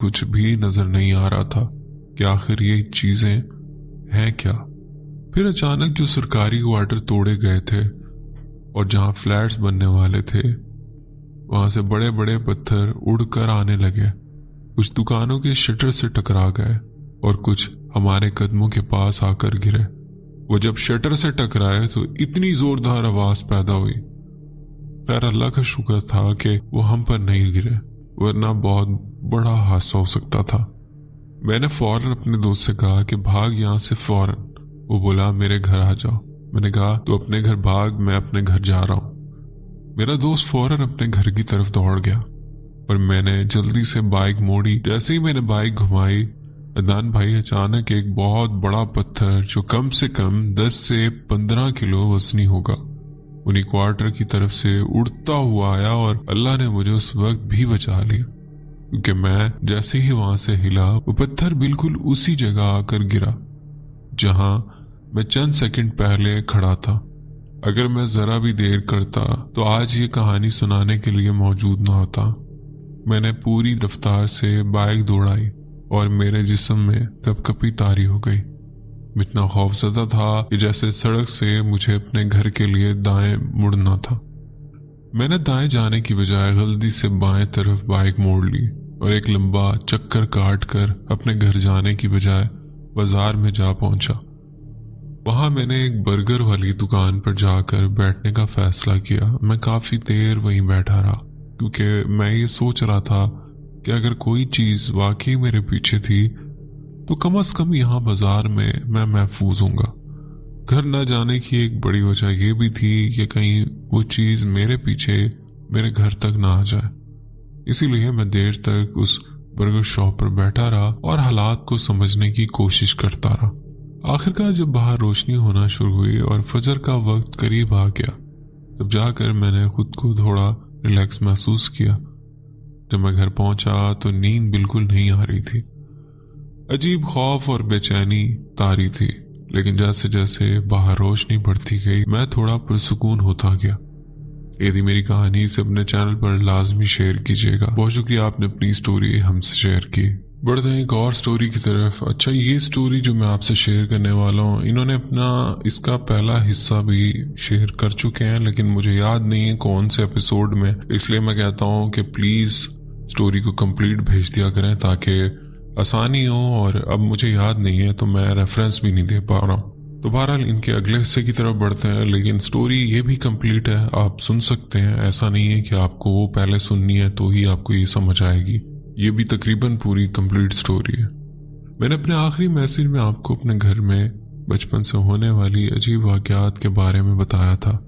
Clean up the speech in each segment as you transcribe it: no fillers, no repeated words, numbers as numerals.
कुछ भी नजर नहीं आ रहा था कि आखिर ये चीजें हैं क्या। फिर अचानक जो सरकारी क्वार्टर तोड़े गए थे और जहां फ्लैट्स बनने वाले थे, वहां से बड़े बड़े पत्थर उड़कर आने लगे। कुछ दुकानों के शटर से टकरा गए और कुछ हमारे कदमों के पास आकर गिरे। वो जब शटर से टकराए तो इतनी जोरदार आवाज पैदा हुई। खैर अल्लाह का शुक्र था कि वो हम पर नहीं गिरे, वरना बहुत बड़ा हादसा हो सकता था। मैंने फौरन अपने दोस्त से कहा कि भाग यहाँ से फौरन। वो बोला मेरे घर आ जाओ। मैंने कहा तो अपने घर भाग, मैं अपने घर जा रहा हूँ। मेरा दोस्त फौरन अपने घर की तरफ दौड़ गया और मैंने जल्दी से बाइक मोड़ी। जैसे ही मैंने बाइक घुमाई, अदनान भाई अचानक एक बहुत बड़ा पत्थर जो कम से कम 10 से 15 किलो वजनी होगा, उन्हीं क्वार्टर की तरफ से उड़ता हुआ आया और अल्लाह ने मुझे उस वक्त भी बचा लिया, क्योंकि मैं जैसे ही वहां से हिला वो पत्थर बिल्कुल उसी जगह आकर गिरा जहां मैं चंद सेकंड पहले खड़ा था। अगर मैं जरा भी देर करता तो आज ये कहानी सुनाने के लिए मौजूद ना होता। मैंने पूरी रफ्तार से बाइक दौड़ाई और मेरे जिस्म में कपकपी तारी हो गई। मैं इतना खौफजदा था कि जैसे सड़क से मुझे अपने घर के लिए दाएं मुड़ना था। मैंने दाएं जाने की बजाय गलती से बाएं तरफ बाइक मोड़ ली और एक लंबा चक्कर काट कर अपने घर जाने की बजाय बाजार में जा पहुंचा। वहां मैंने एक बर्गर वाली दुकान पर जाकर बैठने का फैसला किया। मैं काफी देर वहीं बैठा रहा, क्योंकि मैं ये सोच रहा था कि अगर कोई चीज वाकई मेरे पीछे थी तो कम से कम यहाँ बाजार में मैं महफूज हूँगा। घर न जाने की एक बड़ी वजह यह भी थी कि कहीं वो चीज मेरे पीछे मेरे घर तक ना आ जाए। इसीलिए मैं देर तक उस बर्गर शॉप पर बैठा रहा और हालात को समझने की कोशिश करता रहा। आखिरकार जब बाहर रोशनी होना शुरू हुई और फजर का वक्त करीब आ गया, तब जाकर मैंने खुद को थोड़ा रिलैक्स महसूस किया। जब मैं घर पहुंचा तो नींद बिल्कुल नहीं आ रही थी। अजीब खौफ और बेचैनी तारी थी, लेकिन जैसे जैसे बाहर रोशनी बढ़ती गई मैं थोड़ा पुरसुकून होता गया। यदि मेरी कहानी इसे अपने चैनल पर लाजमी शेयर कीजिएगा। बहुत शुक्रिया आपने अपनी स्टोरी हमसे शेयर की। बढ़ते हैं एक और स्टोरी की तरफ। अच्छा, ये स्टोरी जो मैं आपसे शेयर करने वाला हूँ, इन्होंने अपना इसका पहला हिस्सा भी शेयर कर चुके हैं, लेकिन मुझे याद नहीं है कौन से एपिसोड में। इसलिए मैं कहता हूँ कि प्लीज स्टोरी को कंप्लीट भेज दिया करें ताकि आसानी हो, और अब मुझे याद नहीं है तो मैं रेफरेंस भी नहीं दे पा रहा हूँ। तो बहरहाल इनके अगले हिस्से की तरफ बढ़ते हैं, लेकिन स्टोरी ये भी कंप्लीट है, आप सुन सकते हैं। ऐसा नहीं है कि आपको वो पहले सुननी है तो ही आपको ये समझ आएगी। ये भी तकरीबन पूरी कंप्लीट स्टोरी है। मैंने अपने आखिरी मैसेज में आपको अपने घर में बचपन से होने वाली अजीब वाक़यात के बारे में बताया था,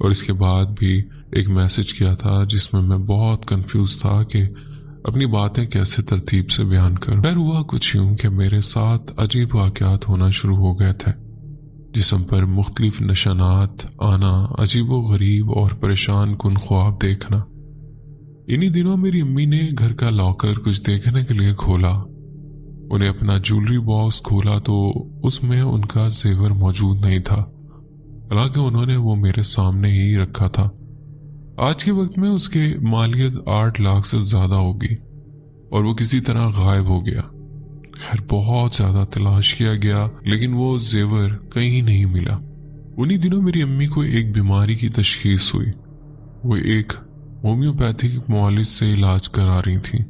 और इसके बाद भी एक मैसेज किया था जिसमें मैं बहुत कंफ्यूज था कि अपनी बातें कैसे तरतीब से बयान कर। खैर हुआ कुछ यूं कि मेरे साथ अजीब वाक़यात होना शुरू हो गए थे। जिस्म पर मुख्तलिफ निशानात आना, अजीबो गरीब और परेशान कुन ख्वाब देखना। इन्हीं दिनों मेरी अम्मी ने घर का लॉकर कुछ देखने के लिए खोला। उन्हें अपना ज्वेलरी बॉक्स खोला तो उसमें उनका जेवर मौजूद नहीं था, हालांकि उन्होंने वो मेरे सामने ही रखा था। आज के वक्त में उसके मालियत 8 लाख से ज्यादा होगी और वो किसी तरह गायब हो गया। खैर बहुत ज्यादा तलाश किया गया, लेकिन वो जेवर कहीं नहीं मिला। उन्हीं दिनों मेरी अम्मी को एक बीमारी की तशखीस हुई। वो एक होम्योपैथिक मुआलिज से इलाज करा रही थी,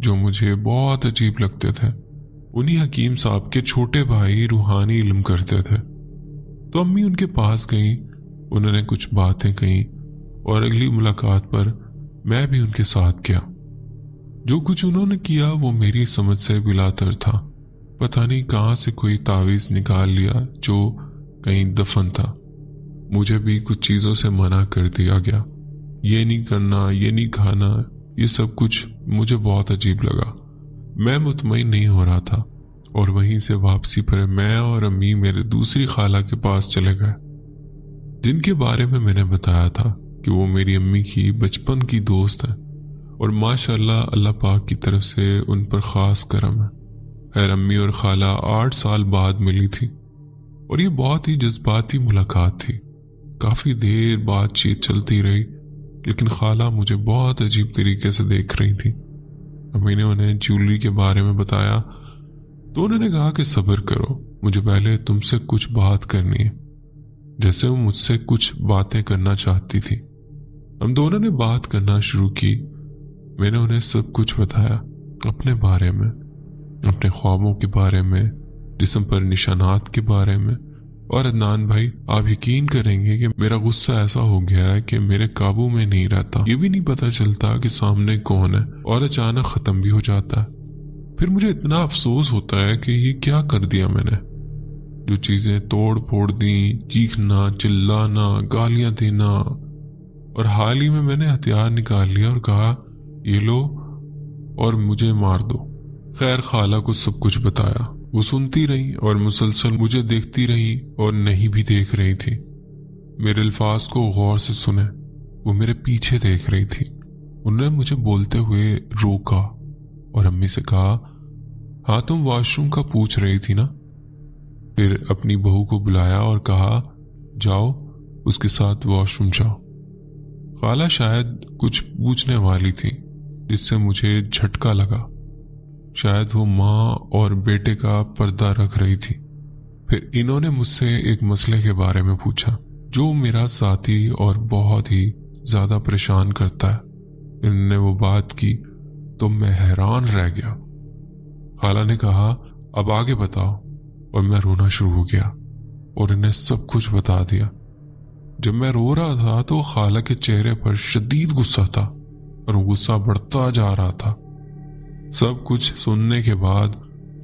जो मुझे बहुत अजीब लगते थे। उन्हीं हकीम साहब के छोटे भाई रूहानी इल्म करते थे। तो अम्मी उनके पास गई, उन्होंने कुछ बातें कही और अगली मुलाकात पर मैं भी उनके साथ गया। जो कुछ उन्होंने किया वो मेरी समझ से बिलातर था। पता नहीं कहां से कोई तावीज निकाल लिया जो कहीं दफन था। मुझे भी कुछ चीजों से मना कर दिया गया। ये नहीं करना, ये नहीं खाना, ये सब कुछ मुझे बहुत अजीब लगा। मैं मुतमईन नहीं हो रहा था और वहीं से वापसी पर मैं और अम्मी मेरे दूसरी खाला के पास चले गए, जिनके बारे में मैंने बताया था कि वो मेरी अम्मी की बचपन की दोस्त है और माशाल्लाह अल्लाह पाक की तरफ से उन पर खास करम है। खैर अम्मी और खाला 8 साल बाद मिली थी और ये बहुत ही जज्बाती मुलाकात थी। काफी देर बातचीत चलती रही, लेकिन खाला मुझे बहुत अजीब तरीके से देख रही थी। अम्मी ने उन्हें ज्वेलरी के बारे में बताया तो उन्होंने कहा कि सब्र करो, मुझे पहले तुमसे कुछ बात करनी है। जैसे वो मुझसे कुछ बातें करना चाहती थी। हम दोनों ने बात करना शुरू की। मैंने उन्हें सब कुछ बताया, अपने बारे में, अपने ख्वाबों के बारे में, जिस्म पर निशानात के बारे में। और अदनान भाई, आप यकीन करेंगे कि मेरा गुस्सा ऐसा हो गया है कि मेरे काबू में नहीं रहता। ये भी नहीं पता चलता कि सामने कौन है और अचानक ख़त्म भी हो जाता है। फिर मुझे इतना अफसोस होता है कि ये क्या कर दिया मैंने। जो चीज़ें तोड़ फोड़ दी, चीखना, चिल्लाना, गालियां देना, और हाल ही में मैंने हथियार निकाल लिया और कहा ये लो और मुझे मार दो। खैर, खाला को सब कुछ बताया। वो सुनती रही और मुसलसल मुझे देखती रही और नहीं भी देख रही थी। मेरे अल्फाज को गौर से सुने। वो मेरे पीछे देख रही थी। उन्होंने मुझे बोलते हुए रोका और अम्मी से कहा, हाँ तुम वॉशरूम का पूछ रही थी ना। फिर अपनी बहू को बुलाया और कहा, जाओ उसके साथ वॉशरूम जाओ। खाला शायद कुछ पूछने वाली थी जिससे मुझे झटका लगा। शायद वो माँ और बेटे का पर्दा रख रही थी। फिर इन्होंने मुझसे एक मसले के बारे में पूछा जो मेरा साथी और बहुत ही ज्यादा परेशान करता है। इन्होंने वो बात की तो मैं हैरान रह गया। खाला ने कहा, अब आगे बताओ, और मैं रोना शुरू हो गया और इन्हें सब कुछ बता दिया। जब मैं रो रहा था तो खाला के चेहरे पर शदीद गुस्सा था और वो गुस्सा बढ़ता जा रहा था। सब कुछ सुनने के बाद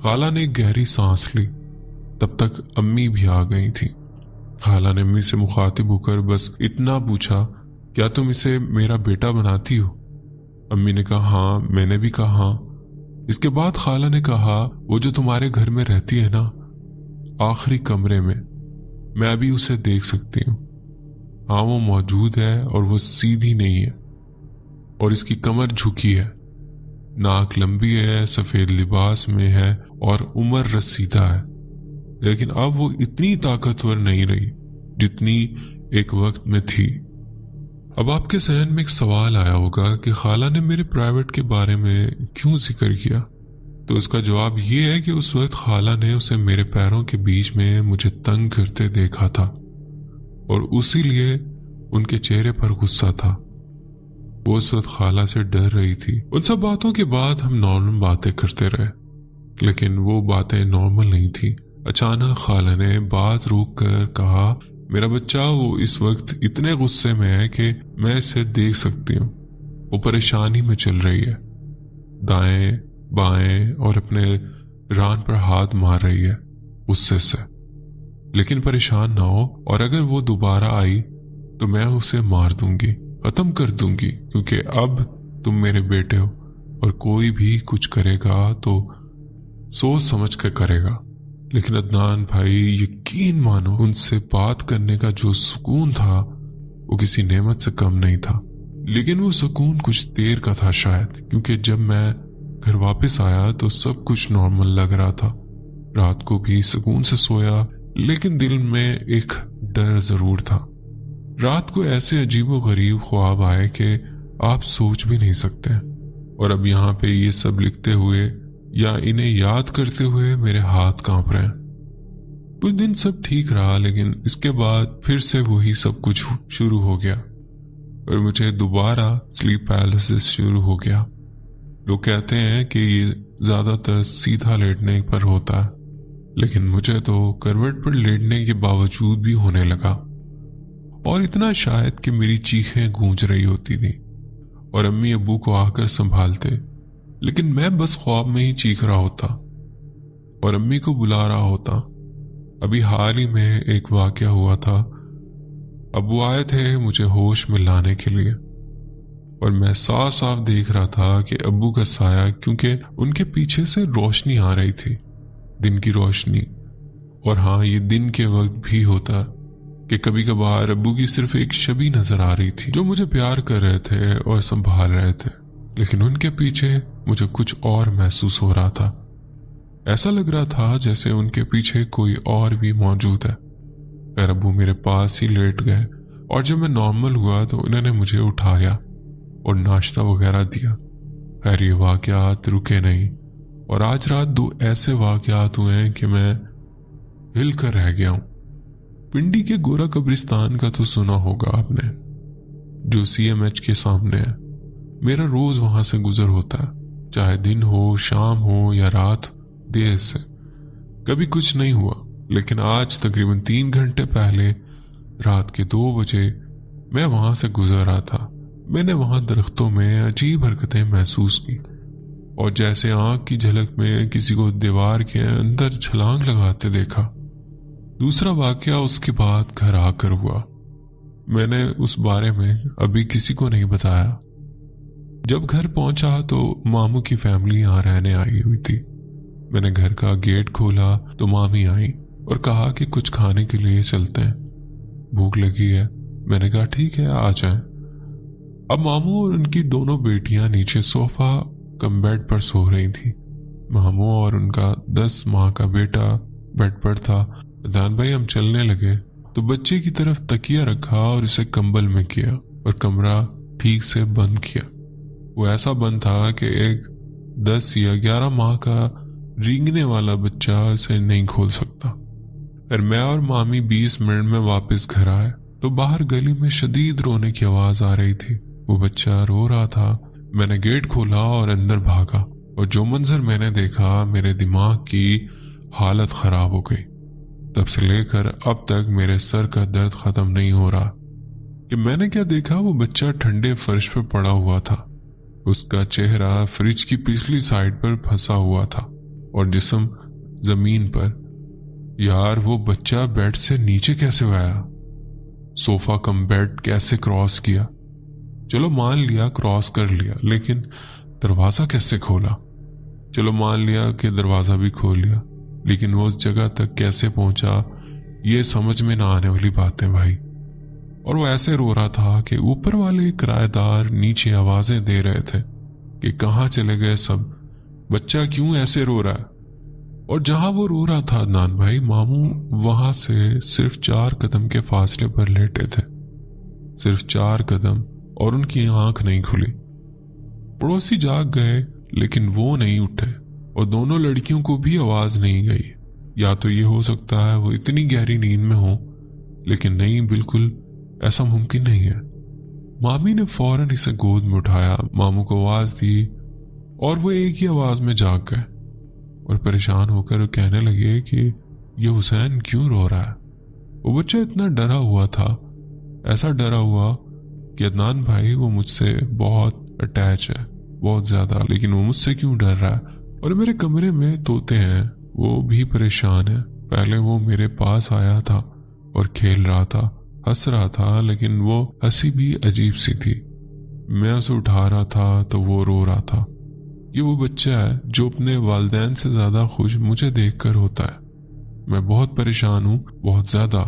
खाला ने एक गहरी सांस ली। तब तक अम्मी भी आ गई थी। खाला ने अम्मी से मुखातिब होकर बस इतना पूछा, क्या तुम इसे मेरा बेटा बनाती हो? अम्मी ने कहा, हाँ। मैंने भी कहा हाँ। इसके बाद खाला ने कहा, वो जो तुम्हारे घर में रहती है ना, आखिरी कमरे में, मैं अभी उसे देख सकती हूँ। हाँ, वो मौजूद है और वो सीधी नहीं है और इसकी कमर झुकी है, नाक लंबी है, सफेद लिबास में है और उम्र रसीदा है। लेकिन अब वो इतनी ताकतवर नहीं रही जितनी एक वक्त में थी। अब आपके जहन में एक सवाल आया होगा कि खाला ने मेरे प्राइवेट के बारे में क्यों जिक्र किया। तो इसका जवाब ये है कि उस वक्त खाला ने उसे मेरे पैरों के बीच में मुझे तंग करते देखा था और उसी लिए उनके चेहरे पर गुस्सा था। वो उस वक्त खाला से डर रही थी। उन सब बातों के बाद हम नॉर्मल बातें करते रहे, लेकिन वो बातें नॉर्मल नहीं थी। अचानक खाला ने बात रोक कर कहा, मेरा बच्चा वो इस वक्त इतने गुस्से में है कि मैं इसे देख सकती हूँ। वो परेशानी में चल रही है, दाएं बाएं और अपने रान पर हाथ मार रही है गुस्से से। लेकिन परेशान ना हो, और अगर वो दोबारा आई तो मैं उसे मार दूंगी, खत्म कर दूंगी, क्योंकि अब तुम मेरे बेटे हो और कोई भी कुछ करेगा तो सोच समझ कर करेगा। लेकिन अदनान भाई, यकीन मानो, उनसे बात करने का जो सुकून था वो किसी नेमत से कम नहीं था। लेकिन वो सुकून कुछ देर का था शायद, क्योंकि जब मैं घर वापस आया तो सब कुछ नॉर्मल लग रहा था। रात को भी सुकून से सोया, लेकिन दिल में एक डर जरूर था। रात को ऐसे अजीबो गरीब ख्वाब आए कि आप सोच भी नहीं सकते। और अब यहाँ पे ये सब लिखते हुए या इन्हें याद करते हुए मेरे हाथ कांप रहे हैं। कुछ दिन सब ठीक रहा, लेकिन इसके बाद फिर से वही सब कुछ शुरू हो गया और मुझे दोबारा स्लीप पैरालिसिस शुरू हो गया। लोग कहते हैं कि ये ज्यादातर सीधा लेटने पर होता है, लेकिन मुझे तो करवट पर लेटने के बावजूद भी होने लगा। और इतना शायद कि मेरी चीखें गूंज रही होती थी और अम्मी अब्बू को आकर संभालते, लेकिन मैं बस ख्वाब में ही चीख रहा होता और अम्मी को बुला रहा होता। अभी हाल ही में एक वाकया हुआ था। अब्बू आए थे मुझे होश में लाने के लिए और मैं साफ साफ देख रहा था कि अब्बू का साया, क्योंकि उनके पीछे से रोशनी आ रही थी, दिन की रोशनी। और हाँ, ये दिन के वक्त भी होता कि कभी कभार अब्बू की सिर्फ एक छवि नजर आ रही थी जो मुझे प्यार कर रहे थे और संभाल रहे थे, लेकिन उनके पीछे मुझे कुछ और महसूस हो रहा था। ऐसा लग रहा था जैसे उनके पीछे कोई और भी मौजूद है। खैर, अब्बू मेरे पास ही लेट गए और जब मैं नॉर्मल हुआ तो उन्होंने मुझे उठाया और नाश्ता वगैरह दिया। खैर ये वाक़यात रुके नहीं और आज रात 2 ऐसे वाक़यात हुए हैं कि मैं हिल कर रह गया हूँ। पिंडी के गोरा कब्रिस्तान का तो सुना होगा आपने, जो CMH के सामने है। मेरा रोज वहां से गुजर होता है, चाहे दिन हो, शाम हो या रात देर से। कभी कुछ नहीं हुआ, लेकिन आज तकरीबन 3 घंटे पहले रात के 2 बजे मैं वहां से गुजर रहा था। मैंने वहां दरख्तों में अजीब हरकतें महसूस की और जैसे आंख की झलक में किसी को दीवार के अंदर छलांग लगाते देखा। दूसरा वाकया उसके बाद घर आकर हुआ। मैंने उस बारे में अभी किसी को नहीं बताया। जब घर पहुंचा तो मामू की फैमिली यहाँ रहने आई हुई थी। मैंने घर का गेट खोला तो मामी आई और कहा कि कुछ खाने के लिए चलते हैं, भूख लगी है। मैंने कहा ठीक है, आ जाएं। अब मामू और उनकी दोनों बेटियां नीचे सोफा कम बेड पर सो रही थी। मामू और उनका 10 माह का बेटा बेड पर था। अदनान भाई हम चलने लगे तो बच्चे की तरफ तकिया रखा और इसे कंबल में किया और कमरा ठीक से बंद किया। वो ऐसा बंद था कि एक 10 या 11 माह का रेंगने वाला बच्चा इसे नहीं खोल सकता। फिर मैं और मामी 20 मिनट में वापस घर आए तो बाहर गली में शदीद रोने की आवाज आ रही थी। वो बच्चा रो रहा था। मैंने गेट खोला और अंदर भागा और जो मंजर मैंने देखा, मेरे दिमाग की हालत खराब हो गई। तब से लेकर अब तक मेरे सर का दर्द खत्म नहीं हो रहा कि मैंने क्या देखा। वो बच्चा ठंडे फर्श पर पड़ा हुआ था। उसका चेहरा फ्रिज की पिछली साइड पर फंसा हुआ था और जिस्म जमीन पर। यार वो बच्चा बेड से नीचे कैसे आया? सोफा कम बेड कैसे क्रॉस किया? चलो मान लिया क्रॉस कर लिया, लेकिन दरवाजा कैसे खोला? चलो मान लिया कि दरवाजा भी खोल लिया, लेकिन वो उस जगह तक कैसे पहुंचा, ये समझ में ना आने वाली बातें भाई। और वो ऐसे रो रहा था कि ऊपर वाले किराएदार नीचे आवाजें दे रहे थे कि कहाँ चले गए सब, बच्चा क्यों ऐसे रो रहा है। और जहां वो रो रहा था अदनान भाई, मामू वहां से सिर्फ 4 कदम के फासले पर लेटे थे, सिर्फ 4 कदम, और उनकी आंख नहीं खुली। पड़ोसी जाग गए लेकिन वो नहीं उठे और दोनों लड़कियों को भी आवाज नहीं गई। या तो ये हो सकता है वो इतनी गहरी नींद में हो, लेकिन नहीं, बिल्कुल ऐसा मुमकिन नहीं है। मामी ने फौरन इसे गोद में उठाया, मामू को आवाज दी और वो एक ही आवाज में जाग गए और परेशान होकर कहने लगे कि ये हुसैन क्यों रो रहा है। वो बच्चा इतना डरा हुआ था, ऐसा डरा हुआ कि अदनान भाई वो मुझसे बहुत अटैच है, बहुत ज्यादा, लेकिन वो मुझसे क्यों डर रहा है। और मेरे कमरे में तोते हैं, वो भी परेशान है। पहले वो मेरे पास आया था और खेल रहा था, हंस रहा था, लेकिन वो हंसी भी अजीब सी थी। मैं उसे उठा रहा था तो वो रो रहा था। ये वो बच्चा है जो अपने वालिदैन से ज्यादा खुश मुझे देखकर होता है। मैं बहुत परेशान हूँ, बहुत ज्यादा।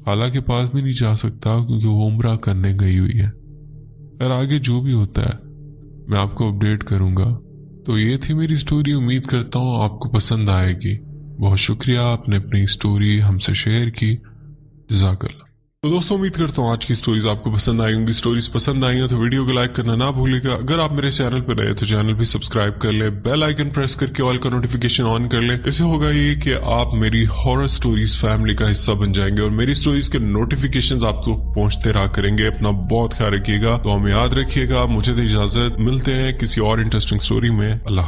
खाला के पास भी नहीं जा सकता क्योंकि वो उम्रा करने गई हुई है। और आगे जो भी होता है मैं आपको अपडेट करूंगा। तो ये थी मेरी स्टोरी, उम्मीद करता हूँ आपको पसंद आएगी। बहुत शुक्रिया, आपने अपनी स्टोरी हमसे शेयर की, जज़ाकल्लाह। तो दोस्तों उम्मीद करता हूँ आज की स्टोरीज आपको पसंद आई होंगी। स्टोरीज पसंद आई हो तो वीडियो को लाइक करना ना भूलिएगा। अगर आप मेरे चैनल पर नए तो चैनल भी सब्सक्राइब कर ले, बेल आइकन प्रेस करके ऑल का नोटिफिकेशन ऑन कर ले। इससे होगा ये कि आप मेरी हॉरर स्टोरीज फैमिली का हिस्सा बन जाएंगे और मेरी स्टोरीज के नोटिफिकेशंस आप तक पहुंचते रहा करेंगे। अपना बहुत ख्याल रखिएगा, तो हमें याद रखिएगा। मुझे तो इजाजत, मिलते हैं किसी और इंटरेस्टिंग स्टोरी में। अल्लाह।